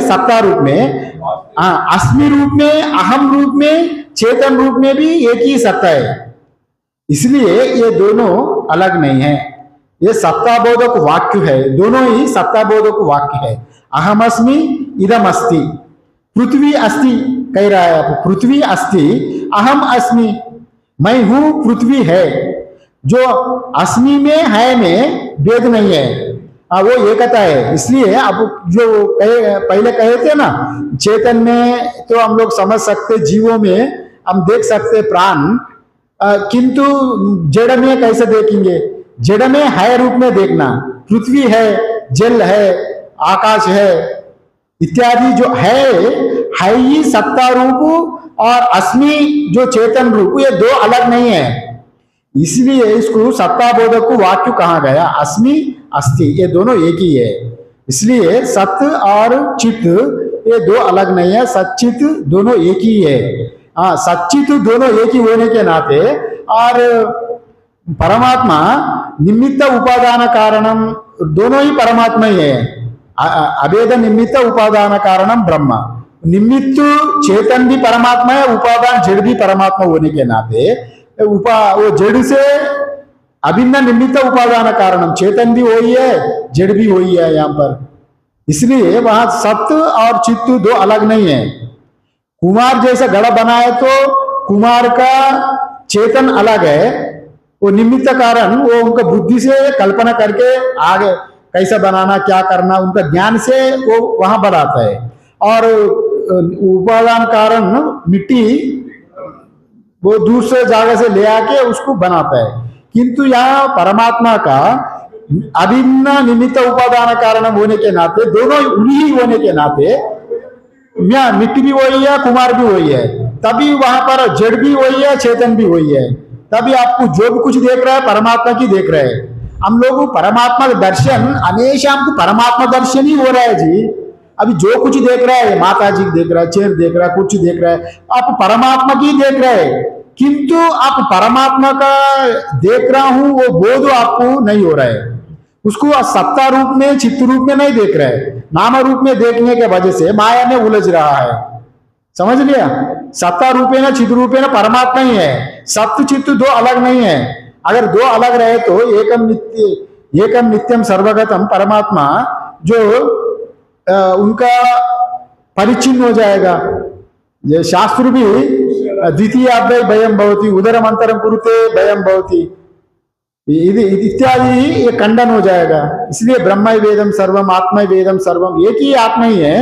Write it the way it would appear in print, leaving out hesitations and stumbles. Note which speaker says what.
Speaker 1: सत्ता रूप में, अस्मि रूप में, अहम रूप में, चेतन रूप में भी एक ही सत्ता है। इसलिए ये दोनों अलग नहीं है। ये सत्ताबोधक वाक्य है, दोनों ही सत्ताबोधक वाक्य है। अहम अस्मि, इदम अस्ति, पृथ्वी अस्ति कह रहा है आप, पृथ्वी अस्ति, अहम अस्मि, मैं हूं, पृथ्वी है। जो अस्मि में है में भेद नहीं है, वो एकता है। इसलिए अब जो पहले कहे थे ना, चेतन में तो हम लोग समझ सकते, जीवों में हम देख सकते प्राण, किंतु जड़ में कैसे देखेंगे? जड़ में है रूप में देखना, पृथ्वी है, जल है, आकाश है इत्यादि जो है ही सत्ता रूप, और अस्मि जो चेतन रूप, ये दो अलग नहीं है। इसलिए इसको सत्ताबोधक वाक्य कहा गया। अस्मि अस्ति ये दोनों एक ही है। इसलिए सत्य और चित ये दो अलग नहीं है, सच्चित दोनों एक ही है। सच्चित दोनों एक ही होने के नाते, और परमात्मा निमित्त उपादान कारणम, दोनों ही परमात्मा ही है। अभेद निमित्त उपादान कारणम ब्रह्म, निमित्त चेतन भी परमात्मा है, उपादान जड़ भी परमात्मा होने के नाते वो जड़ से अभिन्न निमित्त उपादान कारणम, चेतन भी वही है, जड़ भी वही है यहाँ पर। इसलिए वहां सत्य और चित्त दो अलग नहीं है। कुमार जैसा घड़ा बनाए तो कुमार का चेतन अलग है, वो निमित्त कारण, वो उनका बुद्धि से कल्पना करके आगे कैसा बनाना, क्या करना, उनका ज्ञान से वो वहां बनाता है। और उपादान कारण मिट्टी वो दूसरे जगह से ले आके उसको बनाता है। किंतु यहाँ परमात्मा का अभिन्न निमित्त उपादान कारण होने के नाते, दोनों उन्हीं होने के नाते, यहाँ मिट्टी भी वही है, कुमार भी वही है, तभी वहां पर जड़ भी वही है, चेतन भी वही है। तभी आपको जो भी कुछ देख रहा है परमात्मा की देख रहे हैं। हम लोग परमात्मा का दर्शन, हमेशा हमको परमात्मा दर्शन ही हो रहा है जी। अभी जो कुछ देख रहा है, माता जी देख रहा है, चेर देख रहा है, कुछ देख रहा है, आप परमात्मा की देख रहे हैं। किंतु आप परमात्मा का देख रहा हूं वो बोध आपको नहीं हो रहा है, उसको सत्ता रूप में, चित्त रूप में नहीं देख रहे हैं, नाम रूप में देखने के वजह से माया में उलझ रहा है। समझ लिया? सत्ता रूपे ना चित्त रूपे ना परमात्मा ही है, सत्य चित्त दो अलग नहीं है। अगर दो अलग रहे तो एकम नित्यम सर्वगतम परमात्मा जो उनका परिचिन्न हो जाएगा। ये शास्त्र भी द्वितीय अव्यय भयम भवति, उदरम अंतरम कुरुते भयम भवति इत्यादि ये खंडन हो जाएगा। इसलिए ब्रह्म वेदम सर्वम, आत्मा वेदम सर्वम, एक ही आत्मा ही है।